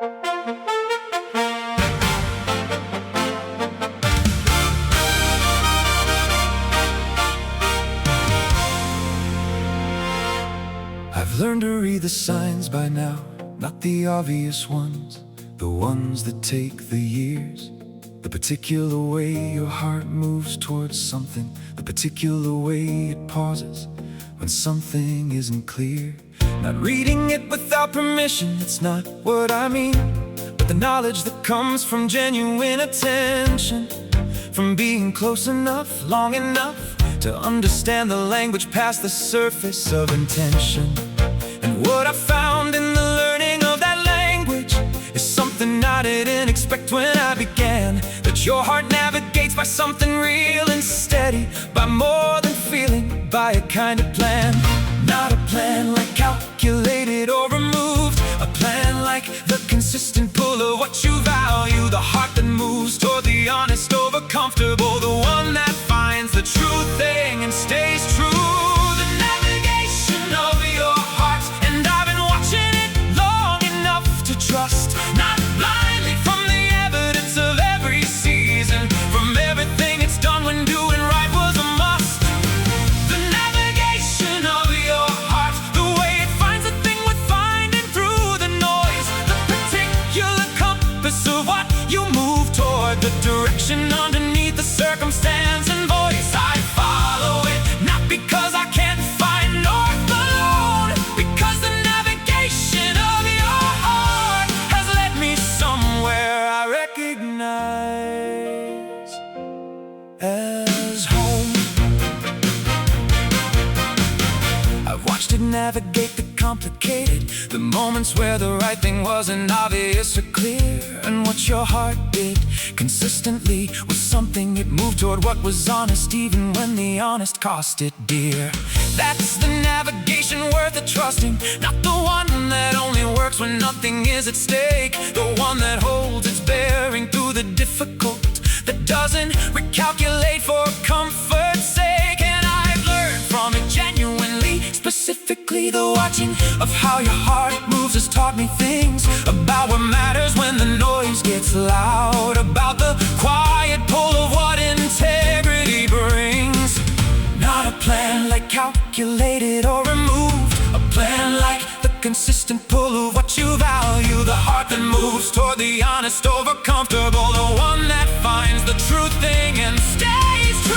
I've learned to read the signs by now, not the obvious ones, the ones that take the years. The particular way your heart moves towards something, the particular way it pauses when something isn't clear. Not reading it without permission, it's not what I mean, but the knowledge that comes from genuine attention, from being close enough, long enough to understand the language past the surface of intention. And what I found in the learning of that language is something I didn't expect when I began. That your heart navigates by something real and steady, by more than feeling, by a kind of plan. Not a plan like calculated or removed, a plan like the consistent pull of what you value. The heart that moves toward the honest over comfortable, the one that finds the true thing and stays true. The navigation of your heart, and I've been watching it long enough to trust, not blindly from the evidence of every season, from everything it's done when doing right was a must. The navigation of your heart, the way it finds the thing worth finding through the noise, the particular compass of what you move toward, the direction underneath the circumstance and voice. I follow it, not because I can't find north alone, because the navigation of your heart has led me somewhere I recognize as home. I've watched it navigate the complicated, the moments where the right thing wasn't obvious or clear, and what your heart did consistently was something it moved toward what was honest, even when the honest cost it dear. That's the navigation worth it trusting, not the one that only works when nothing is at stake, the one that holds its bearing through the difficult, that doesn't recalculate for comfort's sake. And I've learned from it genuinely, specifically the watching of how your heart moves has taught me things about what matters when the noise gets loud, about the quiet pull of what integrity brings. Not a plan like calculated or removed, a plan like the consistent pull of what you value, the heart that moves toward the honest over comfortable, the one that finds the true thing and stays true.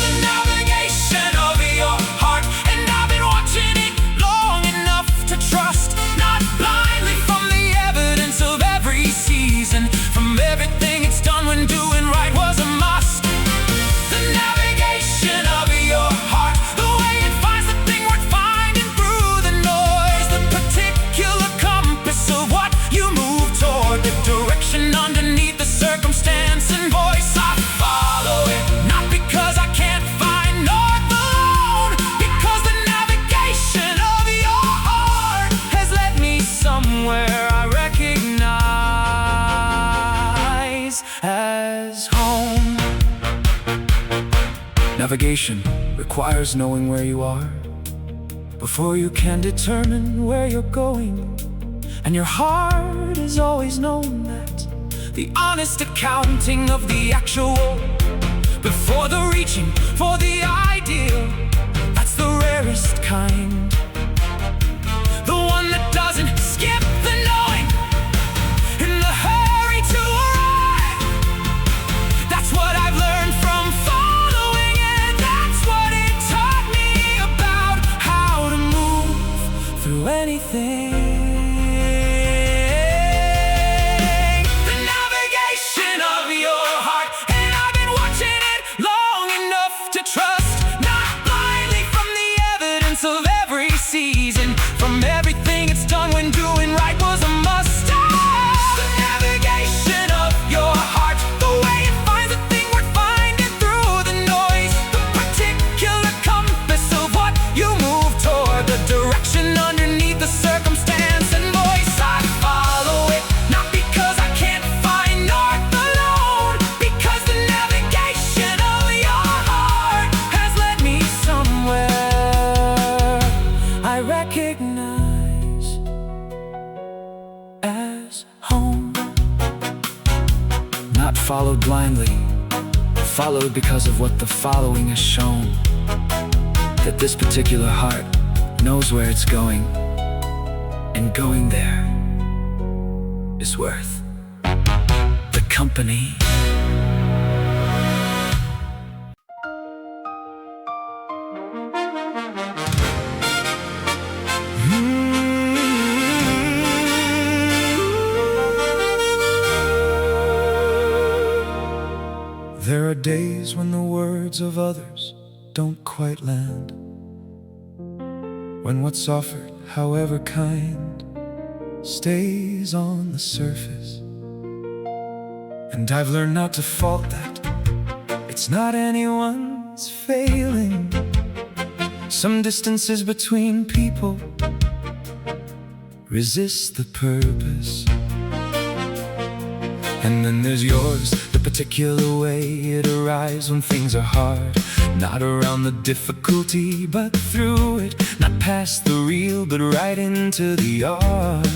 The navigation of your heart, and I've been watching it long enough to trust, not blindly from the evidence of every season, from everything it's done when doing right was a must. The navigation of your heart, the way it finds the thing worth finding through the noise, the particular compass of what you move toward, the direction underneath the circumstance and voice. I follow it, not because I can't find north alone, because the navigation of your heart has led me somewhere I recognize as home. Navigation requires knowing where you are before you can determine where you're going, and your heart has always known that, the honest accounting of the actual before the reaching for the ideal. That's the rarest kind, the one that doesn't skip the knowing in the hurry to arrive. That's what I've learned from following it. That's what it taught me about how to move through anything. The navigation of your heart, and I've been watching it long enough to trust, not blindly from the evidence of every season, from everything it's done when doing right was a must. The navigation of your heart, the way it finds the thing worth finding through the noise, the particular compass of what you move toward, the direction underneath the circumstance as home. Not followed blindly, followed because of what the following has shown. That this particular heart knows where it's going, and going there is worth the company. There are days when the words of others don't quite land, when what's offered, however kind, stays on the surface. And I've learned not to fault that. It's not anyone's failing. Some distances between people resist the purpose. And then there's yours, the particular way it arrives when things are hard. Not around the difficulty, but through it. Not past the real, but right into the art.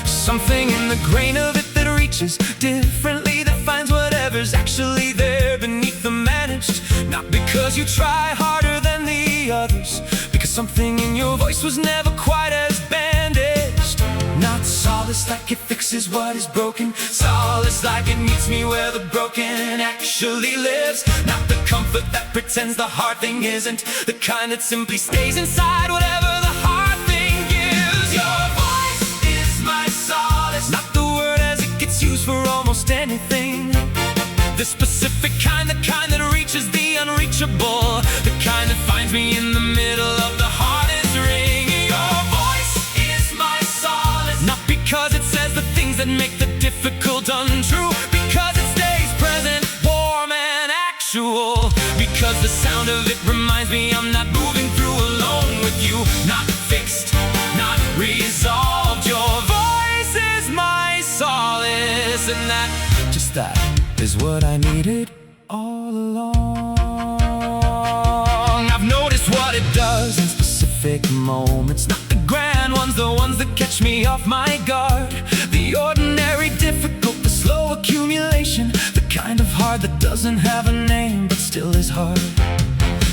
Something in the grain of it that reaches differently, that finds whatever's actually there beneath the managed. Not because you try harder than the others, because something in your voice was never quite as bandaged. Not solace like it fixes what is broken, solace like it meets me where the broken actually lives. Not the comfort that pretends the hard thing isn't, the kind that simply stays inside whatever the hard thing gives. Your voice is my solace, not the word as it gets used for almost anything. The specific kind, the kind that reaches the unreachable, the kind that finds me in the middle of the hardest ring. Your voice is my solace, not because it says the things that make the difficult untrue, because it stays present, warm and actual, because the sound of it reminds me I'm not moving through alone with you. Not fixed, not resolved. Your voice is my solace, and that, just that, is what I needed all along. I've noticed what it does in specific moments, not the grand ones, the ones that catch me off my guard. The ordinary, difficult, the slow accumulation, the kind of hard that doesn't have a name but still is hard.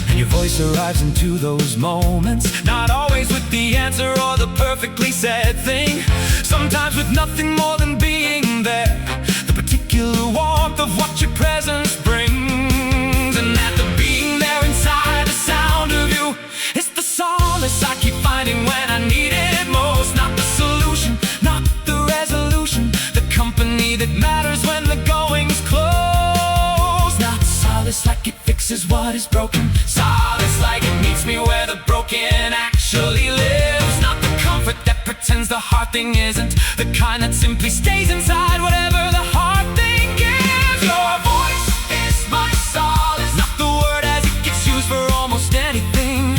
And your voice arrives into those moments, not always with the answer or the perfectly said thing, sometimes with nothing more than being there, the particular warmth of what your presence brings. And that the being there inside the sound of you is the solace I keep finding when I need it most. Not the solution, not the resolution, the company that matters when the going's close. Not solace like it fixes what is broken, solace like it meets me where the broken actually lives. Not the comfort that pretends the hard thing isn't, the kind that simply stays inside whatever the hard thing gives. Your voice is my solace, not the word as it gets used for almost anything.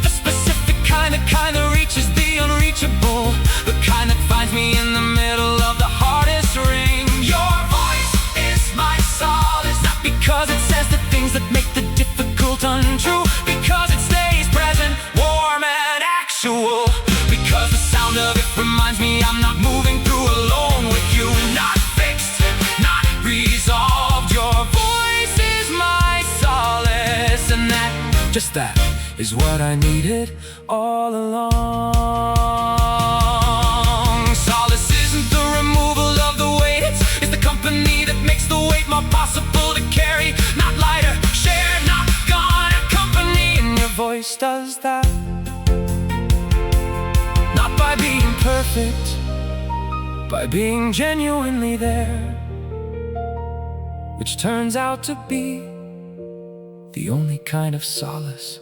The specific kind, the kind that reaches the unreachable, the kind that finds me in the middle of the hardest ring. Your voice is my solace, not because it says the things that make the difficult untrue, because it stays present, warm and actual, because the sound of it reminds me I'm not moving through alone with you. Not fixed, not resolved. Your voice is my solace, and that, just that, is what I needed all along. Solace isn't the removal of the weight, it's the company that makes the weight more possible to carry. Not lighter, share, not gone, company, and your voice does that. Not by being perfect, by being genuinely there, which turns out to be the only kind of solace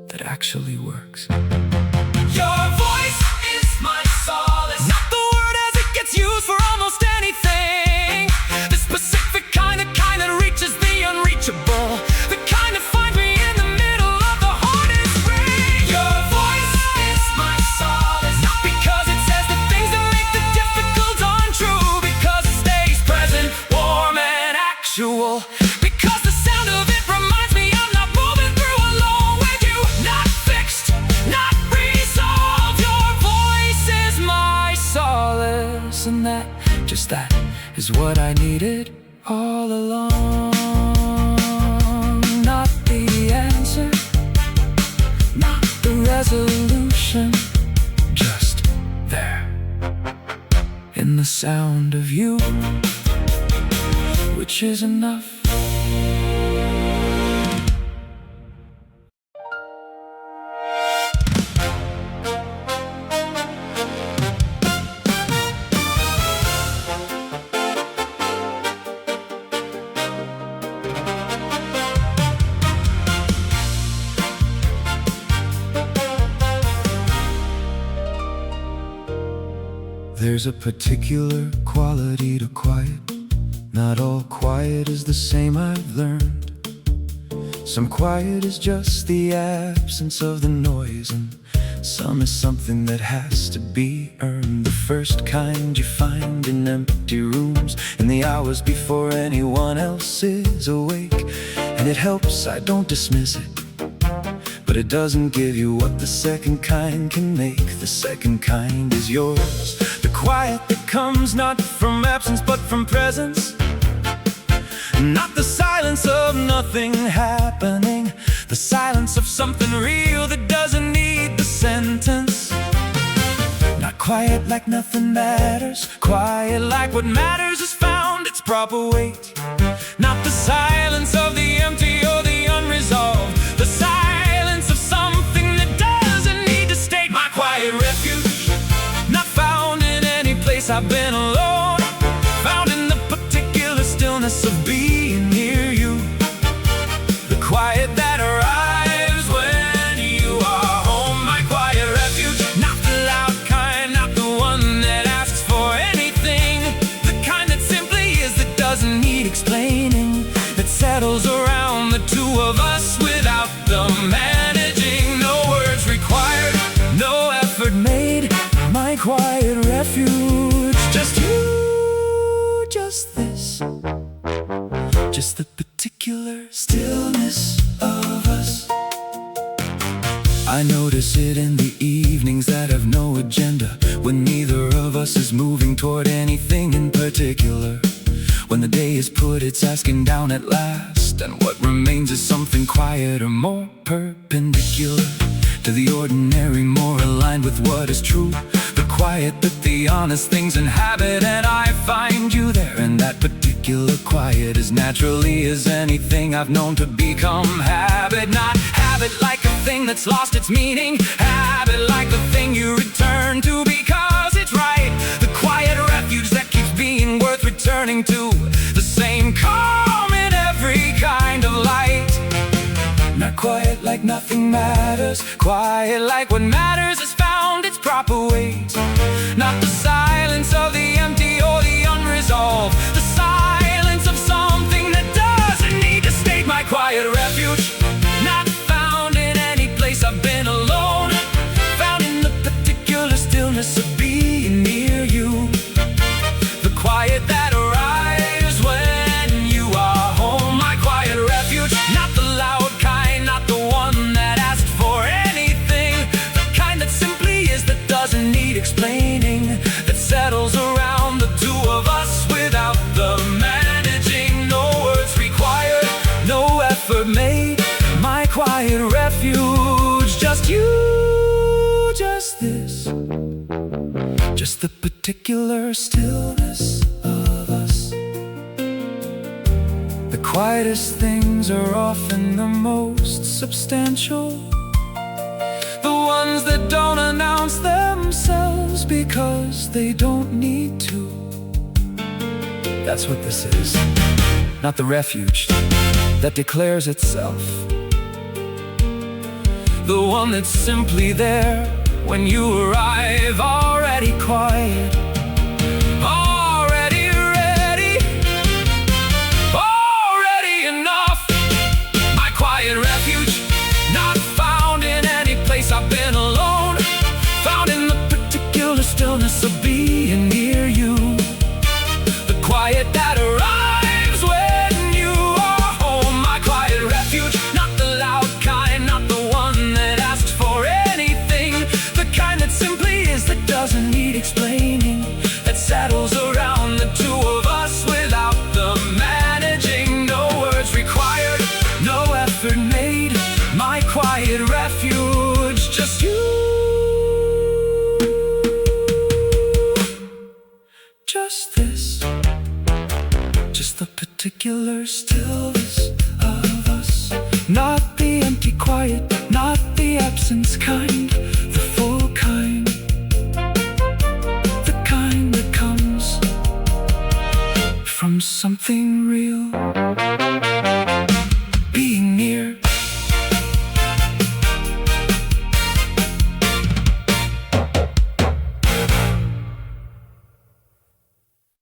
that actually works. Your voice is my solace, not the word as it gets used for almost anything. The specific kind, the kind that reaches the unreachable, the kind that finds me in the middle of the hardest ring. Your voice is my solace, not because it says the things that make the difficult untrue, because it stays present, warm and actual, because the sound of it reminds me I'm not moving through alone with you. Not fixed, not real. loss, and just that is what I needed all along. Not the answer, not the resolution, just there in the sound of you, which is enough. There's a particular quality to quiet. Not all quiet is the same, I've learned. Some quiet is just the absence of the noise, and some is something that has to be earned. The first kind you find in empty rooms, in the hours before anyone else is awake. And it helps, I don't dismiss it, but it doesn't give you what the second kind can make. The second kind is yours. The quiet that comes not from absence but from presence. Not the silence of nothing happening, the silence of something real that doesn't need the sentence. Not quiet like nothing matters, quiet like what matters has found its proper weight. Not the silence of the empty or the unresolved, the silence of something that doesn't need to state. My quiet refuge, not found in any place I've been alone, found in the particular stillness of being near you. The quiet that arrives when you are home. My quiet refuge, not the loud kind, not the one that asks for anything, the kind that simply is, that doesn't need explaining, that settles around the two of us without the managing. No words required, no effort made. My quiet refuge, just you, just this, just the particular stillness of us. I notice it in the evenings that have no agenda, when neither of us is moving toward anything in particular. When the day is put its asking down at last, and what remains is something quieter, more perpendicular to the ordinary, more aligned with what is true. The quiet that the honest things inhabit, and I find you there. And that particular quiet as naturally as anything I've known to become habit. Not habit like a thing that's lost its meaning, habit like the thing you return to because it's right. The quiet refuge that keeps being worth returning to, the same calm in every kind of light. Not quiet like nothing matters, quiet like what matters has found its proper weight. Not the silence of the empty or the unresolved, the silence of something that doesn't need to state. My quiet refuge, not found in any place I've been alone, found in the particular stillness of being near you. The quiet that arrives when you are home. My quiet refuge, not the loud kind, not the one that asks for anything, the kind that simply is, that doesn't need explaining, that settles around the two of us without the managing. No words required, no effort made. My quiet refuge, just you, just this, just the particular stillness of us. The quietest things are often the most substantial, the ones that don't announce themselves because they don't need to. That's what this is, not the refuge that declares itself, the one that's simply there when you arrive, already quiet, already ready, already enough. My quiet refuge, not found in any place I've been alone, found in the particular stillness of being near you. The quiet that arrives when you are home. My quiet refuge, not the loud kind, not the one that asks for anything, the kind that simply is, that doesn't need explaining, that settles refuge, just you. Just this, just the particular stillness of us. Not the empty quiet, not the absence kind, the full kind, the kind that comes from something real.